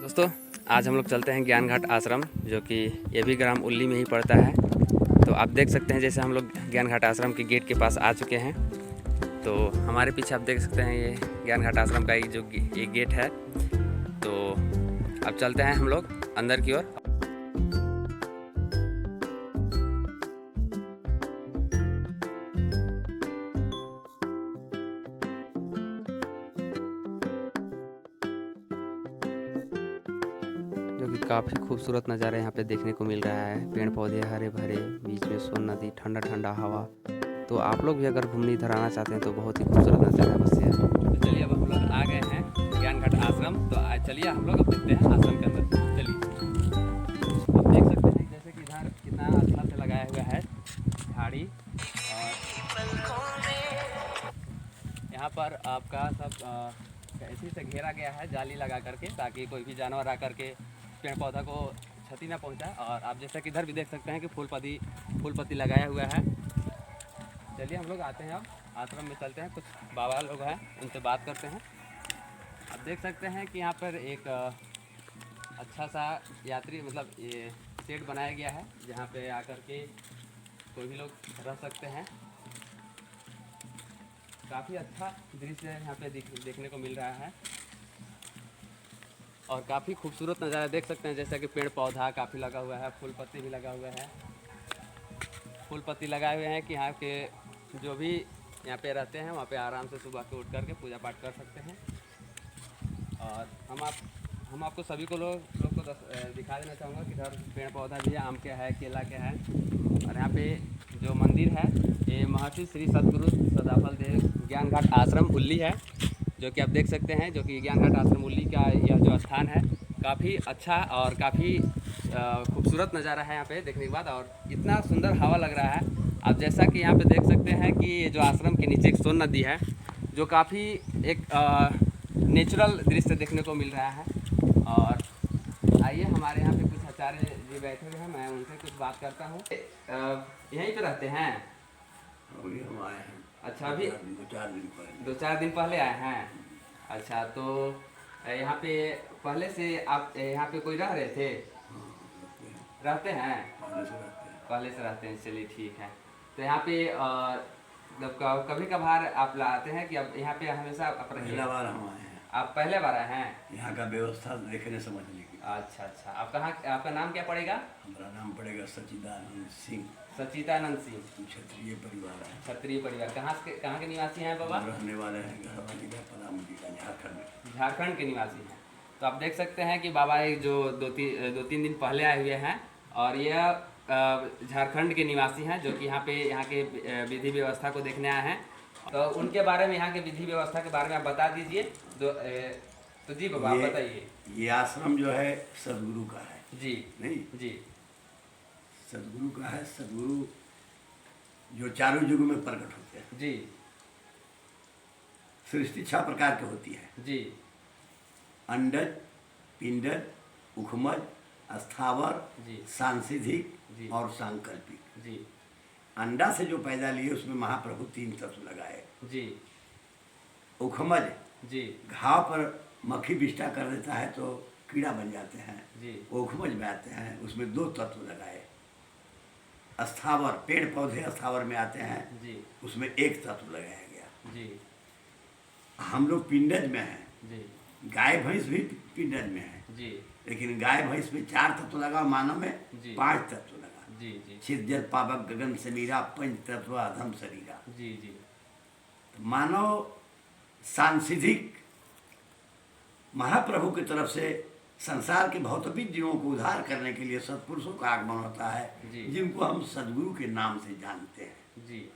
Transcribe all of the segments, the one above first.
दोस्तों, आज हम लोग चलते हैं ज्ञान घाट आश्रम, जो कि ये भी ग्राम उल्ली में ही पड़ता है। तो आप देख सकते हैं जैसे हम लोग ज्ञान घाट आश्रम के गेट के पास आ चुके हैं। तो हमारे पीछे आप देख सकते हैं ये ज्ञान घाट आश्रम का ये गेट है। तो अब चलते हैं हम लोग अंदर की ओर। जो कि काफ़ी खूबसूरत नज़ारा यहाँ पे देखने को मिल रहा है। पेड़ पौधे हरे भरे, बीच में सोन नदी, ठंडा ठंडा हवा। तो आप लोग भी अगर घूमने इधर आना चाहते हैं तो बहुत ही खूबसूरत नज़ारा है बस ये। तो चलिए अब हम लोग आ गए हैं ज्ञान घाट आश्रम। तो आज चलिए हम लोग अब देखते हैं आश्रम के अंदर। चलिए आप देख सकते हैं जैसे कि इधर कितना अच्छा से लगाया हुआ है झाड़ी, और यहाँ पर आपका सब इसी से घेरा गया है जाली लगा करके, ताकि कोई भी जानवर आकर के पेड़ पौधा को क्षति ना पहुँचाए। और आप जैसा कि इधर भी देख सकते हैं कि फूल पत्ती लगाया हुआ है। चलिए हम लोग आते हैं, अब आश्रम में चलते हैं। कुछ बाबा लोग हैं, उनसे बात करते हैं। आप देख सकते हैं कि यहाँ पर एक अच्छा सा यात्री मतलब ये शेड बनाया गया है, जहाँ पे आकर के कोई भी लोग रह सकते हैं। काफ़ी अच्छा दृश्य यहाँ पे देखने को मिल रहा है, और काफ़ी खूबसूरत नज़ारा देख सकते हैं। जैसा कि पेड़ पौधा काफ़ी लगा हुआ है, फूल पत्ती भी लगा हुआ है। फूल पत्ती लगाए हुए हैं कि यहाँ के जो भी यहाँ पे रहते हैं वहाँ पे आराम से सुबह को उठ करके पूजा पाठ कर सकते हैं। और हम आपको सभी को लोग को दिखा देना चाहूँगा कि इधर पेड़ पौधा भी है, आम के है, केला के है। और यहाँ पे जो मंदिर है ये महर्षि श्री सद्गुरु सदाफल देव ज्ञान घाट आश्रम उल्ली है, जो कि आप देख सकते हैं। जो कि ज्ञान घाट आश्रम उल्ली का यह जो स्थान है काफ़ी अच्छा और काफ़ी खूबसूरत नज़ारा है यहाँ पे देखने के बाद, और इतना सुंदर हवा लग रहा है। आप जैसा कि यहाँ पे देख सकते हैं कि ये जो आश्रम के नीचे एक सोन नदी है, जो काफ़ी एक नेचुरल दृश्य देखने को मिल रहा है। और आइए हमारे यहाँ पे कुछ आचार्य जी बैठे हुए हैं, मैं उनसे कुछ बात करता हूँ। यहीं पे रहते हैं? अभी हम आए हैं। अच्छा, अभी 2-4 दिन पहले आए हैं। अच्छा, तो यहाँ पे पहले से आप यहाँ पे कोई रह रहे थे? रहते हैं, पहले से रहते हैं। चलिए ठीक है। तो यहाँ पे मतलब कभी कभार आप लाते हैं कि अब यहाँ पे हमेशा आप रहिए? पहला बार हम आए हैं। आप पहले बार आए हैं? यहाँ का व्यवस्था देखने समझने की। अच्छा अच्छा, आप कहाँ, आपका नाम क्या पड़ेगा? हमारा नाम पड़ेगा सच्चिदानंद सिंह। सच्चिदानंद सिंह। क्षत्रिय परिवार है। क्षत्रिय परिवार। कहाँ के निवासी हैं बाबा? रहने वाले हैं गढ़वा जिला पलामू जिला झारखंड में। झारखंड के निवासी हैं। तो आप देख सकते हैं कि बाबा एक जो दो तीन दिन पहले आए हुए हैं, और यह झारखंड के निवासी हैं, जो कि यहाँ के विधि व्यवस्था को देखने आए हैं। तो उनके बारे में, यहाँ के विधि व्यवस्था के बारे में आप बता दीजिए। तो जी बाबा आप बताइए। ये आश्रम जो है सदगुरु का है। जी नहीं जी, सदगुरु का है। सदगुरु जो चारों युगों में प्रकट होते हैं। जी, सृष्टि 6 प्रकार की होती है। जी, अंडज, पिंडज, उखमज, स्थावर, सांसिधिक और सांकल्पिक। जी, अंडा से जो पैदा लिए उसमें महाप्रभु 3 तत्व लगाए। जी, उखमज जी, घाव पर मक्खी विष्ठा कर देता है तो कीड़ा बन जाते हैं, जी, उखमज में आते हैं, उसमें 2 तत्व लगाए। स्थावर पेड़ पौधे स्थावर में आते हैं, जी, उसमें 1 तत्व लगाया गया। जी, हम लोग पिंडज में हैं। जी, गाय भैंस भी पिंडज में है, जी, लेकिन गाय भैंस में 4 तत्व लगा, मानव में 5 तत्व लगा। जी, जी, छिद्र पावक गगन समीरा पंच तत्व अधम शरीरा। जी, जी, मानव सांसिधिक महाप्रभु की तरफ से संसार के भौतिक जीवों को उद्धार करने के लिए सत्पुरुषों का आगमन होता है, जिनको हम सदगुरु के नाम से जानते हैं। जी,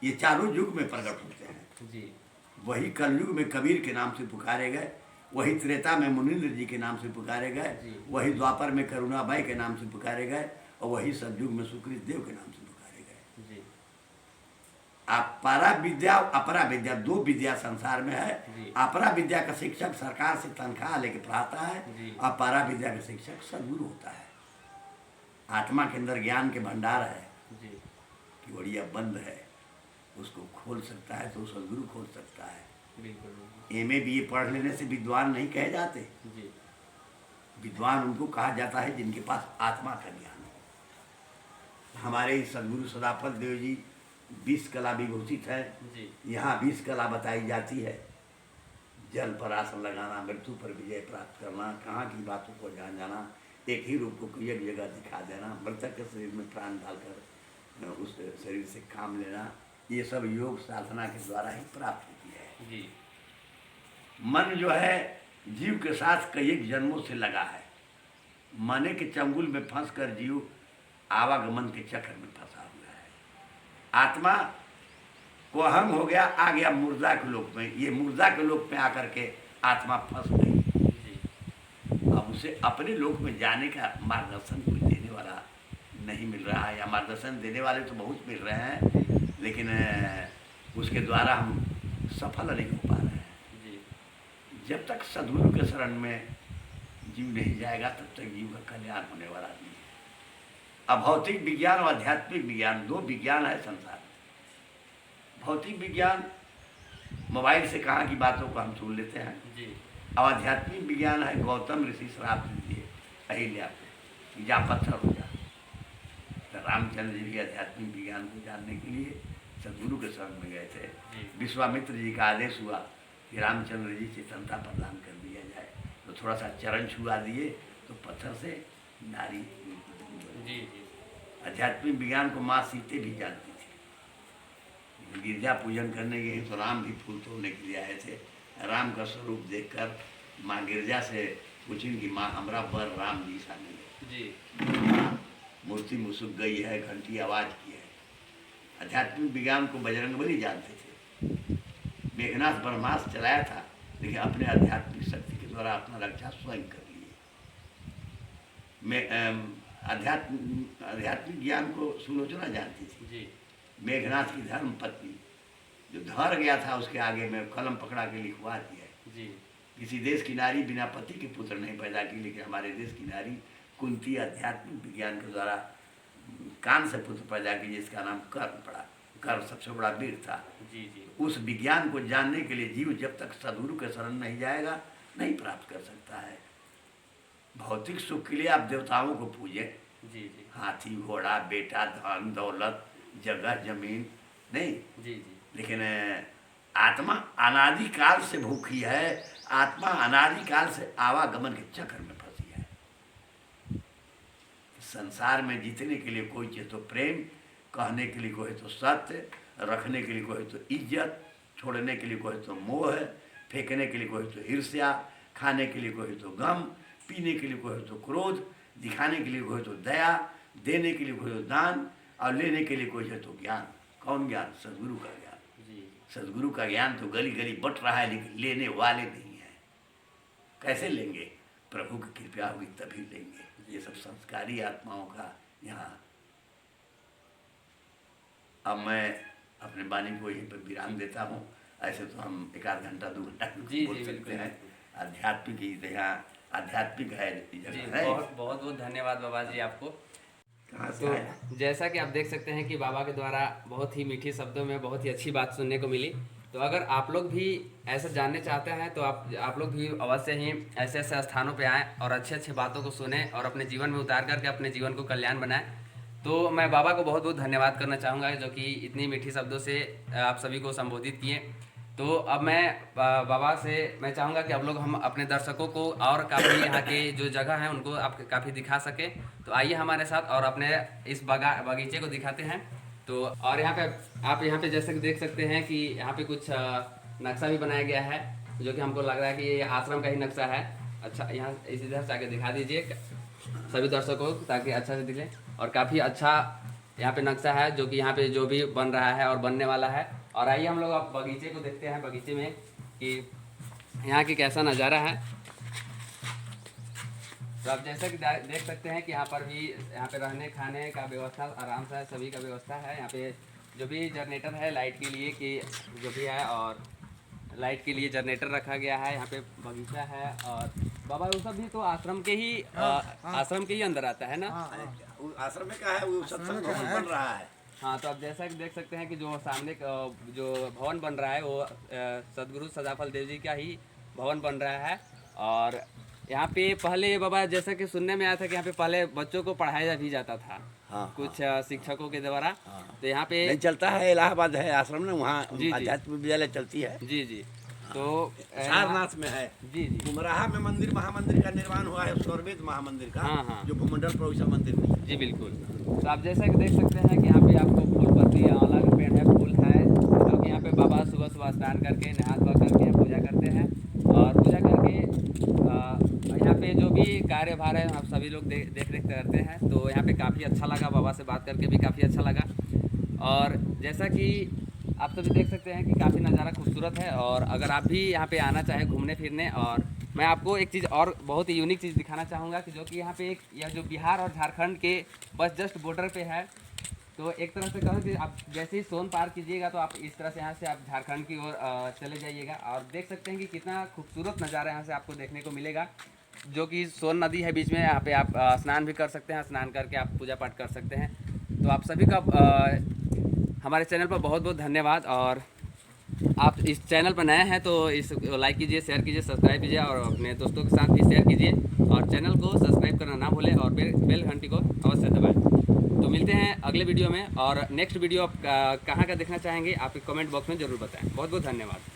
ये चारों युग में प्रकट होते हैं। जी, वही कलयुग में कबीर के नाम से पुकारे गए, वही त्रेता में मुनीन्द्र जी के नाम से पुकारे गए, वही द्वापर में करुणाबाई के नाम से पुकारे गए, और वही सतयुग में सुकृत देव के नाम से पुकारे गए। जी, अपरा विद्या अपरा विद्या 2 विद्या संसार में है। अपरा विद्या का शिक्षक सरकार से तनख्वाह लेके पढ़ाता है, और परा विद्या का शिक्षक सदगुरु होता है। आत्मा के अंदर ज्ञान के भंडार है, कि बढ़िया बंद है, उसको खोल सकता है तो सदगुरु खोल सकता है। बिल्कुल। MA BA पढ़ लेने से विद्वान नहीं कहे जाते। विद्वान उनको कहा जाता है जिनके पास आत्मा का ज्ञान हो। हमारे सदगुरु सदाफल देव जी 20 कला विभूषित है। यहाँ 20 कला बताई जाती है। जल पर आसन लगाना, मृत्यु पर विजय प्राप्त करना, कहाँ की बातों को जान जाना, एक ही रूप को एक जगह दिखा देना, मृतक के शरीर में प्राण डालकर उस शरीर से काम लेना, ये सब योग साधना के द्वारा ही प्राप्त होती है। जी। मन जो है जीव के साथ कई जन्मों से लगा है। मने के चंगुल में फंसकर जीव आवागमन के चक्र में फंसा हुआ है। आत्मा को अहंग हो गया, आ गया मुर्दा के लोक में। ये मुर्दा के लोक में आकर के आत्मा फंस गई। अब उसे अपने लोक में जाने का मार्गदर्शन कोई देने वाला नहीं मिल रहा है, या मार्गदर्शन देने वाले तो बहुत मिल रहे हैं, लेकिन उसके द्वारा हम सफल नहीं हो पा रहे हैं। जब तक सद्गुरु के शरण में जीव नहीं जाएगा तब तक जीव का कल्याण होने वाला नहीं है। अब भौतिक विज्ञान और आध्यात्मिक विज्ञान, दो विज्ञान है संसार में। भौतिक विज्ञान मोबाइल से कहाँ की बातों को हम सुन लेते हैं जी। अब आध्यात्मिक विज्ञान है गौतम ऋषि श्राप दीजिए अहिल्या को कि जा पत्थर हो जा। तो रामचंद्र जी भी आध्यात्मिक विज्ञान को जानने के लिए सद्गुरु के शरण में गए थे। विश्वामित्र जी का आदेश हुआ कि रामचंद्र जी चेतनता प्रदान कर दिया जाए, तो थोड़ा सा चरण छुआ दिए तो पत्थर से नारी जी। आध्यात्मिक विज्ञान को माँ सीते भी जानती थी। गिरजा पूजन करने गए तो राम भी फूल तोड़ने के लिए आए थे। राम का स्वरूप देखकर माँ गिरजा से पूछी कि माँ हमरा बर राम जी सा मिले जी। मूर्ति मुसुक गई है, घंटी आवाज की है। आध्यात्मिक विज्ञान को बजरंगबली जानते थे। मेघनाथ ब्रह्मास्त्र चलाया था, लेकिन अपने आध्यात्मिक शक्ति के द्वारा अपना रक्षा स्वयं कर लिए। आध्यात्मिक ज्ञान को सुलोचना जानती थी जी। मेघनाथ की धर्म पत्नी जो धर गया था, उसके आगे में कलम पकड़ा के लिखवा दिया जी। किसी देश की नारी बिना पति के पुत्र नहीं पैदा की, लेकिन हमारे देश की नारी कुंती आध्यात्मिक विज्ञान के द्वारा कान से पुत्र पैदा की, जिसका नाम कर्ण पड़ा। कर्ण सबसे बड़ा वीर था जी जी। उस विज्ञान को जानने के लिए जीव जब तक सद्गुरु के शरण नहीं जाएगा नहीं प्राप्त कर सकता है। भौतिक सुख के लिए आप देवताओं को पूजे जी जी। हाथी घोड़ा बेटा धन दौलत जगह जमीन नहीं जी जी। लेकिन आत्मा अनादिकाल से भूखी है। आत्मा अनादिकाल से आवागमन के चक्र में फंसी है। संसार में जीतने के लिए कोई चीज तो प्रेम, कहने के लिए कोई तो सत्य, रखने के लिए कोई तो इज्जत, छोड़ने के लिए कोई तो मोह, फेंकने के लिए कोई तो ईर्ष्या, खाने के लिए कोई तो गम, पीने के लिए कोई तो क्रोध, दिखाने के लिए कोई तो दया, देने के लिए कोई तो दान, और लेने के लिए कोई है तो ज्ञान। कौन ज्ञान? सद्गुरु का ज्ञान। सद्गुरु का ज्ञान तो गली गली बट रहा है, लेकिन लेने वाले नहीं है। कैसे लेंगे? प्रभु की कृपा होगी तभी लेंगे। ये सब संस्कारी आत्माओं का यहाँ। अब मैं अपने वाणी को यहीं पर विराम देता हूँ। ऐसे तो हम 1 आध घंटा 2 घंटा बोल सकते हैं। आध्यात्मिक यहाँ आध्यात्मिक है जगह है। बहुत बहुत धन्यवाद बाबा जी आपको। तो जैसा कि आप देख सकते हैं कि बाबा के द्वारा बहुत ही मीठी शब्दों में बहुत ही अच्छी बात सुनने को मिली। तो अगर आप लोग भी ऐसा जानने चाहते हैं तो आप लोग भी अवश्य ही ऐसे ऐसे स्थानों पे आएँ और अच्छे अच्छे बातों को सुने और अपने जीवन में उतार करके अपने जीवन को कल्याण बनाएं। तो मैं बाबा को बहुत बहुत धन्यवाद करना चाहूँगा जो कि इतनी मीठी शब्दों से आप सभी को संबोधित किए। तो अब मैं बाबा से मैं चाहूँगा कि आप लोग हम अपने दर्शकों को और काफ़ी यहाँ के जो जगह हैं उनको आप काफ़ी दिखा सकें। तो आइए हमारे साथ और अपने इस बगीचे को दिखाते हैं। तो और यहाँ पे आप यहाँ पे जैसे देख सकते हैं कि यहाँ पे कुछ नक्शा भी बनाया गया है जो कि हमको लग रहा है कि ये आश्रम का ही नक्शा है। अच्छा, यहाँ इधर से आके दिखा दीजिए सभी दर्शकों को ताकि अच्छा से दिखे। और काफ़ी अच्छा यहाँ पे नक्शा है जो कि यहाँ पे जो भी बन रहा है और बनने वाला है। और आइए हम लोग अब बगीचे को देखते हैं, बगीचे में कि यहाँ की कैसा नज़ारा है। तो आप जैसा कि देख सकते हैं कि यहाँ पर भी यहाँ पे रहने खाने का व्यवस्था आराम से सभी का व्यवस्था है। यहाँ पे जो भी जनरेटर है लाइट के लिए कि जो भी है, और लाइट के लिए जनरेटर रखा गया है। यहाँ पे बगीचा है। और बाबा वो सब भी तो आश्रम के ही आश्रम के ही अंदर आता है ना। आश्रम में का है वो सत्संग भवन बन रहा है। हाँ, तो आप जैसा कि देख सकते हैं कि जो सामने जो भवन बन रहा है वो सदगुरु सदाफल देव जी का ही भवन बन रहा है। और यहाँ पे पहले बाबा जैसा कि सुनने में आया था कि यहाँ पे पहले बच्चों को पढ़ाया भी जाता था हाँ, कुछ शिक्षकों के द्वारा। हाँ। तो यहाँ पे नहीं चलता है, इलाहाबाद है आश्रम ना, वहाँ जी, जी। आध्यात्म विद्यालय चलती है। जी जी। तो सारनाथ में है, जी जी। कुमराहा में मंदिर महामंदिर का निर्माण हुआ है, स्वर्वेद महामंदिर का। हाँ, हाँ। जो भूमंडल पर वैसा मंदिर नहीं है। जी बिल्कुल। तो आप जैसा कि देख सकते हैं कि यहाँ पे आपको फूल पत्ती आंवला का पेड़ है, फूल है, जो कि यहाँ पे बाबा सुबह सुबह स्नान करके नहा धोआ करके पूजा करते हैं। और पूजा करके यहाँ पे जो भी कार्यभार है आप सभी लोग देख रेख करते हैं। तो यहाँ पे काफ़ी अच्छा लगा, बाबा से बात करके भी काफ़ी अच्छा लगा। और जैसा कि आप सभी देख सकते हैं कि काफ़ी नज़ारा खूबसूरत है। और अगर आप भी यहाँ पे आना चाहें घूमने फिरने, और मैं आपको एक चीज़ और बहुत ही यूनिक चीज़ दिखाना चाहूँगा कि जो कि यहाँ पे एक यह जो बिहार और झारखंड के बस जस्ट बॉर्डर पे है। तो एक तरह से कहो कि आप जैसे ही सोन पार कीजिएगा तो आप इस तरह से यहाँ से आप झारखंड की ओर चले जाइएगा। और देख सकते हैं कि कितना खूबसूरत नज़ारा यहाँ से आपको देखने को मिलेगा, जो कि सोन नदी है बीच में। यहाँ पे आप स्नान भी कर सकते हैं, स्नान करके आप पूजा पाठ कर सकते हैं। तो आप सभी का हमारे चैनल पर बहुत बहुत धन्यवाद। और आप इस चैनल पर नए हैं तो इस लाइक कीजिए, शेयर कीजिए, सब्सक्राइब कीजिए और अपने दोस्तों के साथ भी शेयर कीजिए। और चैनल को सब्सक्राइब करना ना भूलें और बेल घंटी को अवश्य दबाएं। तो मिलते हैं अगले वीडियो में। और नेक्स्ट वीडियो आप कहाँ का देखना चाहेंगे आप कमेंट बॉक्स में ज़रूर बताएं। बहुत बहुत धन्यवाद।